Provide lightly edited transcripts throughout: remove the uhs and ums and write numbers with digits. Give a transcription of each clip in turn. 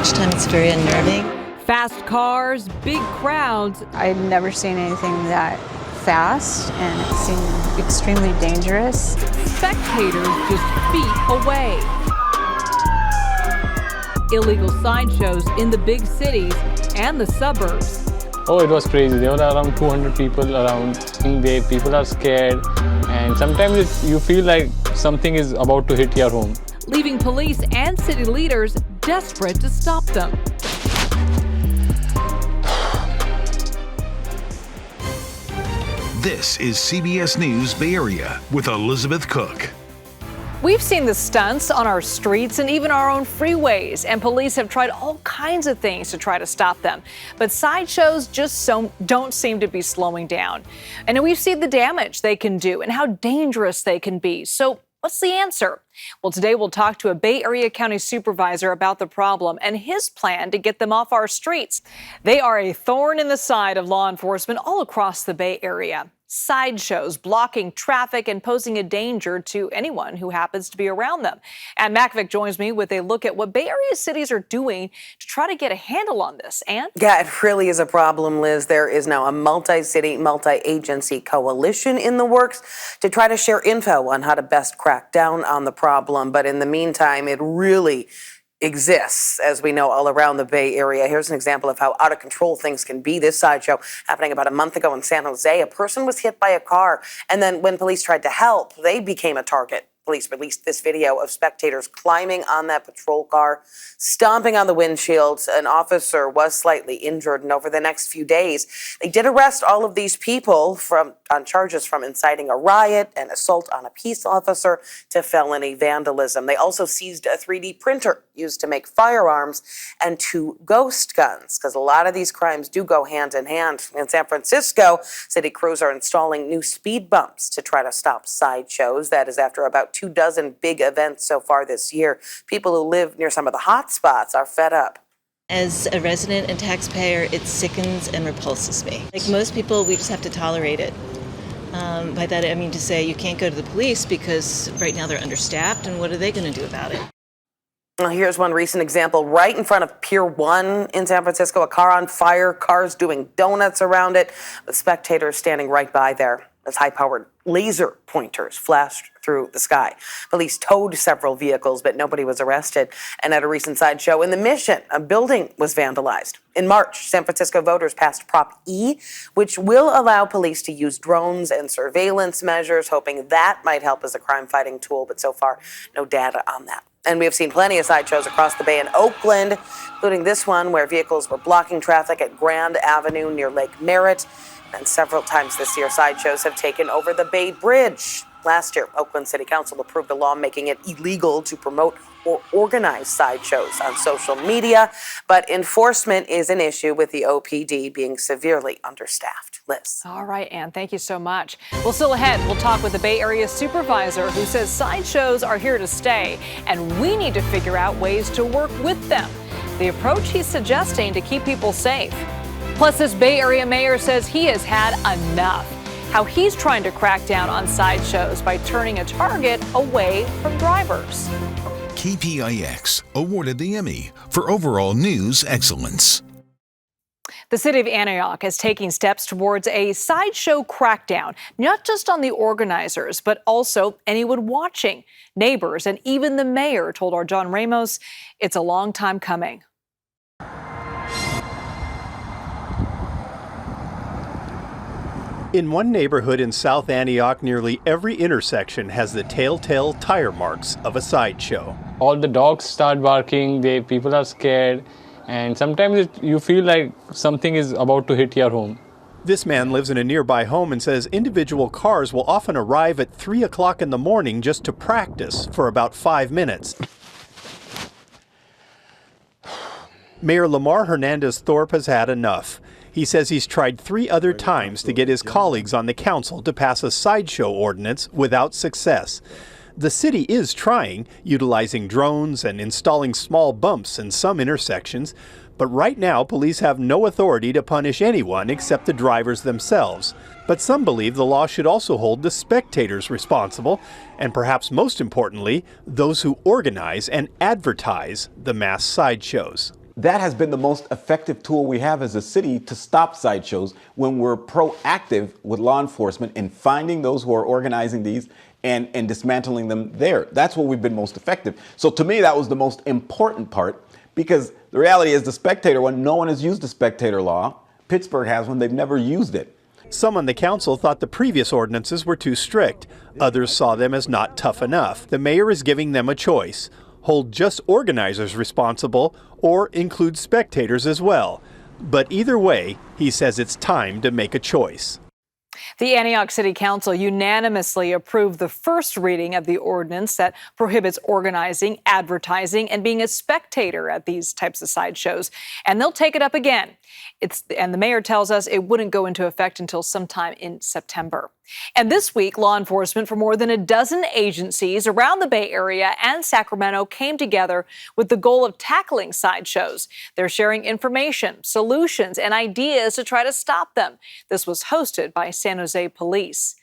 each time it's very unnerving. Fast cars, big crowds. I'd never seen anything that fast, and it seemed extremely dangerous. Spectators just feet away. Illegal sideshows in the big cities and the suburbs. Oh, it was crazy. There were around 200 people around. People are scared, and sometimes you feel like something is about to hit your home. Leaving police and city leaders desperate to stop them. This is CBS News Bay Area with Elizabeth Cook. We've seen the stunts on our streets and even our own freeways, and police have tried all kinds of things to try to stop them. But sideshows just don't seem to be slowing down. And we've seen the damage they can do and how dangerous they can be. So what's the answer? Well, today we'll talk to a Bay Area County supervisor about the problem and his plan to get them off our streets. They are a thorn in the side of law enforcement all across the Bay Area. Sideshows blocking traffic and posing a danger to anyone who happens to be around them. And Macvic joins me with a look at what Bay Area cities are doing to try to get a handle on this. And yeah, it really is a problem, Liz. There is now a multi-city, multi-agency coalition in the works to try to share info on how to best crack down on the problem. But in the meantime, it really exists, as we know, all around the Bay Area. Here's an example of how out of control things can be. This sideshow happening about a month ago in San Jose. A person was hit by a car, and then when police tried to help, they became a target. Police released this video of spectators climbing on that patrol car, stomping on the windshields. An officer was slightly injured, and over the next few days, they did arrest all of these people on charges from inciting a riot and assault on a peace officer to felony vandalism. They also seized a 3D printer used to make firearms and 2 ghost guns, because a lot of these crimes do go hand in hand. In San Francisco, city crews are installing new speed bumps to try to stop sideshows. That is after about 24 big events so far this year. People who live near some of the hot spots are fed up. As a resident and taxpayer, it sickens and repulses me. Like most people, we just have to tolerate it. By that, I mean to say you can't go to the police because right now they're understaffed, and what are they going to do about it? Well, here's one recent example right in front of Pier 1 in San Francisco. A car on fire, cars doing donuts around it, with spectators standing right by there as high-powered laser pointers flashed through the sky. Police towed several vehicles, but nobody was arrested. And at a recent sideshow in the Mission, a building was vandalized. In March, San Francisco voters passed Prop E, which will allow police to use drones and surveillance measures, hoping that might help as a crime-fighting tool, but so far, no data on that. And we have seen plenty of sideshows across the Bay in Oakland, including this one where vehicles were blocking traffic at Grand Avenue near Lake Merritt. And several times this year, sideshows have taken over the Bay Bridge. Last year, Oakland City Council approved a law making it illegal to promote or organize sideshows on social media. But enforcement is an issue, with the OPD being severely understaffed. Liz. All right, Ann, thank you so much. Well, still ahead, we'll talk with the Bay Area supervisor who says sideshows are here to stay, and we need to figure out ways to work with them. The approach he's suggesting to keep people safe. Plus, this Bay Area mayor says he has had enough. How he's trying to crack down on sideshows by turning a target away from drivers. KPIX awarded the Emmy for overall news excellence. The city of Antioch is taking steps towards a sideshow crackdown, not just on the organizers, but also anyone watching. Neighbors and even the mayor told our John Ramos it's a long time coming. In one neighborhood in South Antioch, nearly every intersection has the telltale tire marks of a sideshow. All the dogs start barking, people are scared, and sometimes you feel like something is about to hit your home. This man lives in a nearby home and says individual cars will often arrive at 3 o'clock in the morning just to practice for about 5 minutes. Mayor Lamar Hernandez-Thorpe has had enough. He says he's tried 3 other times to get his colleagues on the council to pass a sideshow ordinance without success. The city is trying, utilizing drones and installing small bumps in some intersections, but right now police have no authority to punish anyone except the drivers themselves. But some believe the law should also hold the spectators responsible, and perhaps most importantly, those who organize and advertise the mass sideshows. that has been the most effective tool we have as a city to stop sideshows, when we're proactive with law enforcement in finding those who are organizing these and dismantling them there. That's where we've been most effective. So to me, that was the most important part, because the reality is the spectator one, no one has used the spectator law. Pittsburgh has one, they've never used it. Some on the council thought the previous ordinances were too strict. Others saw them as not tough enough. The mayor is giving them a choice: hold just organizers responsible or include spectators as well. But either way, he says it's time to make a choice. The Antioch City Council unanimously approved the first reading of the ordinance that prohibits organizing, advertising, and being a spectator at these types of sideshows. And they'll take it up again. And the mayor tells us it wouldn't go into effect until sometime in September. And this week, law enforcement from more than a dozen agencies around the Bay Area and Sacramento came together with the goal of tackling sideshows. They're sharing information, solutions, and ideas to try to stop them. This was hosted by San Jose Police.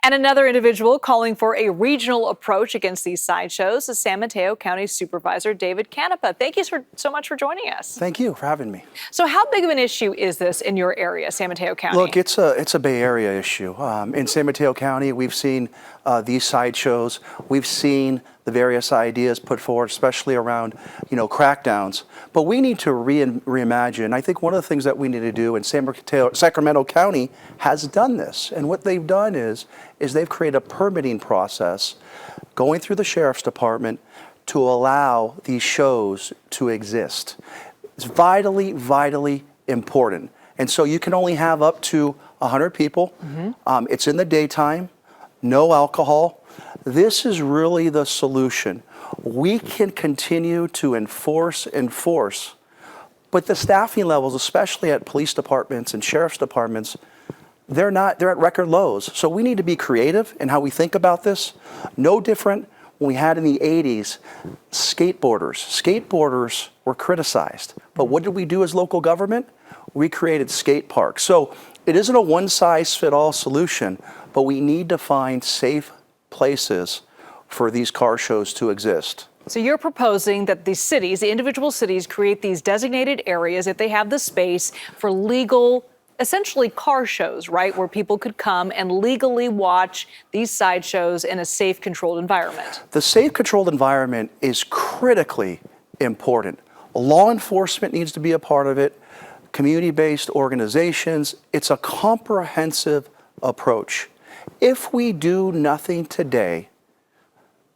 And another individual calling for a regional approach against these sideshows is San Mateo County Supervisor David Canepa. Thank you so much for joining us. Thank you for having me. So how big of an issue is this in your area, San Mateo County? Look, it's a Bay Area issue. In San Mateo County, we've seen these sideshows. We've seen the various ideas put forward, especially around, crackdowns. But we need to reimagine. I think one of the things that we need to do, and Sacramento County has done this. And what they've done is they've created a permitting process going through the sheriff's department to allow these shows to exist. It's vitally, vitally important. And so you can only have up to 100 people. Mm-hmm. It's in the daytime, no alcohol. This is really the solution. We can continue to enforce, but the staffing levels, especially at police departments and sheriff's departments, they're at record lows. So we need to be creative in how we think about this. No different when we had in the 80s, skateboarders. Skateboarders were criticized, but what did we do as local government? We created skate parks. So it isn't a one-size-fits-all solution, but we need to find safe places for these car shows to exist. So you're proposing that the individual cities create these designated areas, if they have the space, for legal, essentially car shows, right? Where people could come and legally watch these sideshows in a safe, controlled environment. The safe, controlled environment is critically important. Law enforcement needs to be a part of it, community-based organizations. It's a comprehensive approach. If we do nothing today,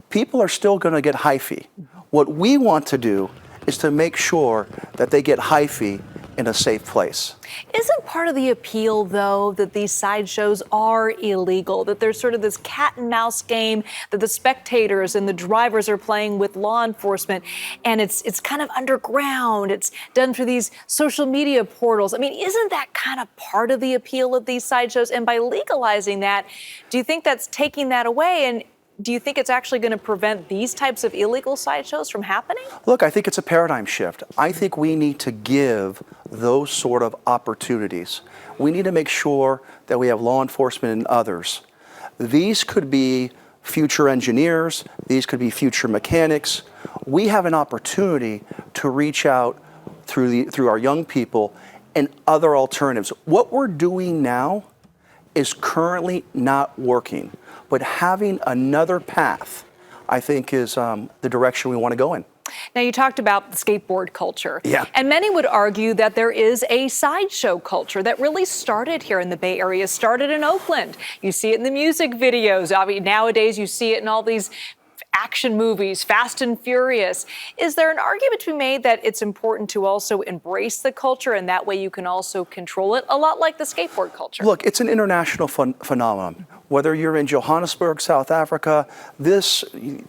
people are still going to get hyphy. What we want to do is to make sure that they get hyphy in a safe place. Isn't part of the appeal, though, that these sideshows are illegal, that there's sort of this cat and mouse game that the spectators and the drivers are playing with law enforcement, and it's kind of underground, it's done through these social media portals? I mean, isn't that kind of part of the appeal of these sideshows? And by legalizing that, do you think that's taking that away? And do you think it's actually going to prevent these types of illegal sideshows from happening? Look, I think it's a paradigm shift. I think we need to give those sort of opportunities. We need to make sure that we have law enforcement and others. These could be future engineers. These could be future mechanics. We have an opportunity to reach out through our young people and other alternatives. What we're doing now is currently not working. But having another path, I think, is the direction we want to go in. Now, you talked about the skateboard culture. Yeah. And many would argue that there is a sideshow culture that really started here in the Bay Area, started in Oakland. You see it in the music videos. I mean, nowadays, you see it in all these action movies, Fast and Furious. Is there an argument to be made that it's important to also embrace the culture, and that way you can also control it, a lot like the skateboard culture? Look, it's an international phenomenon. Whether you're in Johannesburg, South Africa,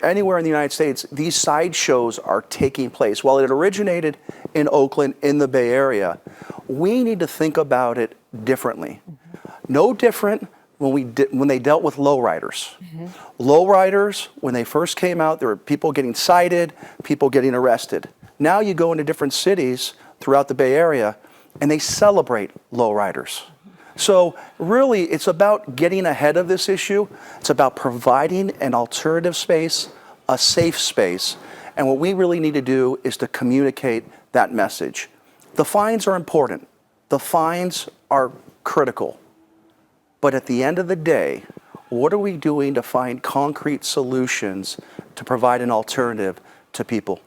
anywhere in the United States, these sideshows are taking place. While it originated in Oakland, in the Bay Area, we need to think about it differently. Mm-hmm. No different when they dealt with lowriders. Mm-hmm. Lowriders, when they first came out, there were people getting cited, people getting arrested. Now you go into different cities throughout the Bay Area, and they celebrate lowriders. So really, it's about getting ahead of this issue. It's about providing an alternative space, a safe space, And what we really need to do is to communicate that message. The fines are important. The fines are critical. But at the end of the day, what are we doing to find concrete solutions to provide an alternative to people?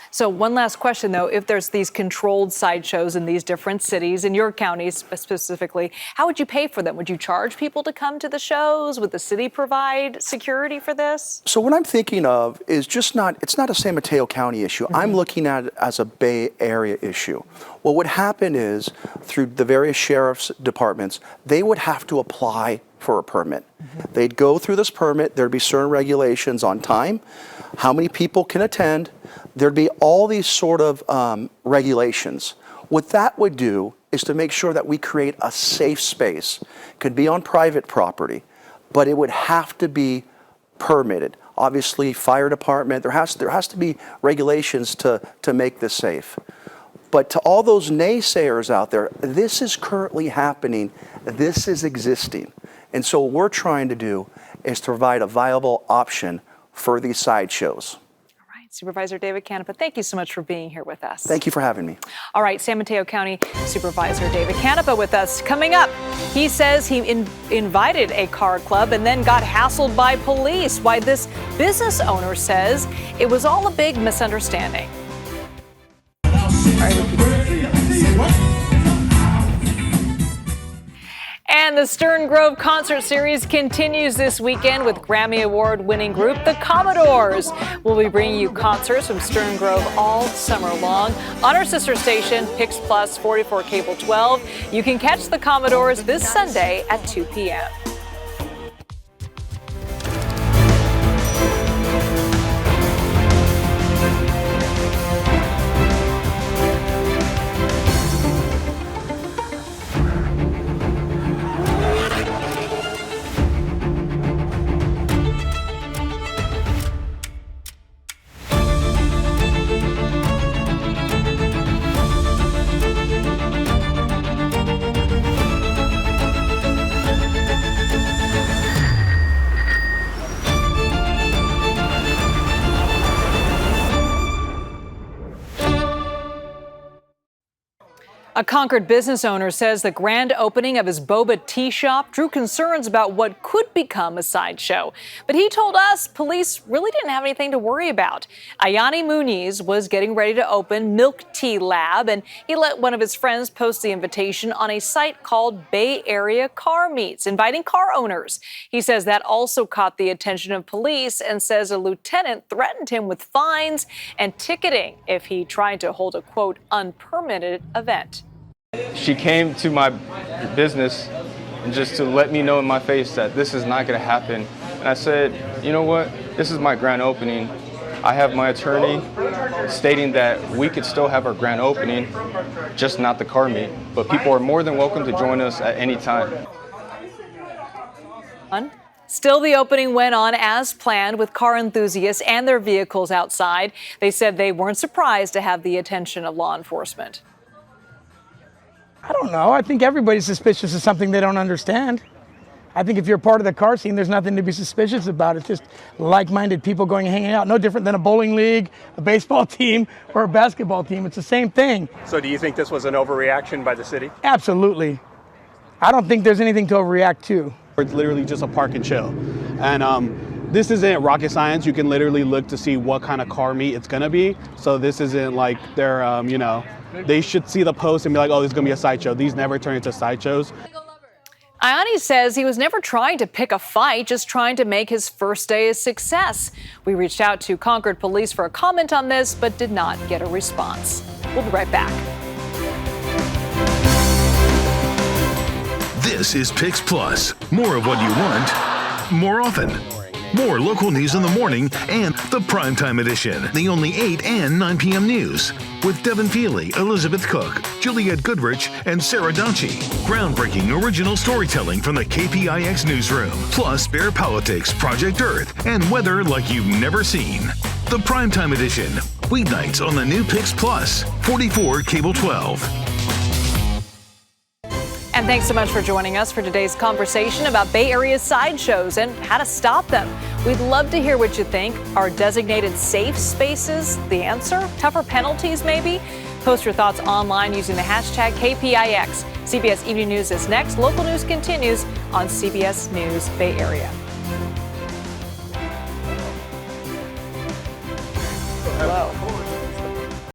So one last question, though. If there's these controlled sideshows in these different cities, in your counties specifically, how would you pay for them? Would you charge people to come to the shows? Would the city provide security for this? So what I'm thinking of is it's not a San Mateo County issue. I'm looking at it as a Bay Area issue. What would happen is, through the various sheriff's departments, they would have to apply for a permit. They'd go through this permit, there'd be certain regulations on time, how many people can attend, there'd be all these sort of regulations. What that would do is to make sure that we create a safe space. Could be on private property, but it would have to be permitted. Obviously, fire department, there has to be regulations to make this safe. But to all those naysayers out there, this is currently happening, this is existing. And so what we're trying to do is to provide a viable option for these sideshows. All right, Supervisor David Canepa, thank you so much for being here with us. Thank you for having me. All right, San Mateo County Supervisor David Canepa with us. Coming up, he says he invited a car club and then got hassled by police. Why this business owner says it was all a big misunderstanding. And the Stern Grove Concert Series continues this weekend with Grammy Award-winning group The Commodores. We'll be bringing you concerts from Stern Grove all summer long. On our sister station, Pix Plus 44 Cable 12, you can catch The Commodores this Sunday at 2 p.m. A Concord business owner says the grand opening of his boba tea shop drew concerns about what could become a sideshow. But he told us police really didn't have anything to worry about. Ayani Muniz was getting ready to open Milk Tea Lab, and he let one of his friends post the invitation on a site called Bay Area Car Meets, inviting car owners. He says that also caught the attention of police and says a lieutenant threatened him with fines and ticketing if he tried to hold a, quote, unpermitted event. She came to my business and just to let me know in my face that this is not going to happen. And I said, you know what, this is my grand opening. I have my attorney stating that we could still have our grand opening, just not the car meet. But people are more than welcome to join us at any time. Still, the opening went on as planned with car enthusiasts and their vehicles outside. They said they weren't surprised to have the attention of law enforcement. I don't know. I think everybody's suspicious of something they don't understand. I think if you're part of the car scene, there's nothing to be suspicious about. It's just like-minded people going and hanging out. No different than a bowling league, a baseball team, or a basketball team. It's the same thing. So do you think this was an overreaction by the city? Absolutely. I don't think there's anything to overreact to. It's literally just a park and chill. And this isn't rocket science. You can literally look to see what kind of car meet it's gonna be. So this isn't like they're, they should see the post and be like, oh, this is gonna be a sideshow. These never turn into sideshows. Ayani says he was never trying to pick a fight, just trying to make his first day a success. We reached out to Concord Police for a comment on this, but did not get a response. We'll be right back. This is Pix Plus. More of what you want, more often. More local news in the morning and the primetime edition. The only 8 and 9 p.m. news. With Devin Feely, Elizabeth Cook, Juliette Goodrich, and Sarah Donchi. Groundbreaking original storytelling from the KPIX newsroom. Plus Bear Politics, Project Earth, and weather like you've never seen. The primetime edition. Weeknights on the new Pix Plus. 44 Cable 12. And thanks so much for joining us for today's conversation about Bay Area sideshows and how to stop them. We'd love to hear what you think. Are designated safe spaces the answer? Tougher penalties, maybe? Post your thoughts online using the hashtag KPIX. CBS Evening News is next. Local news continues on CBS News Bay Area.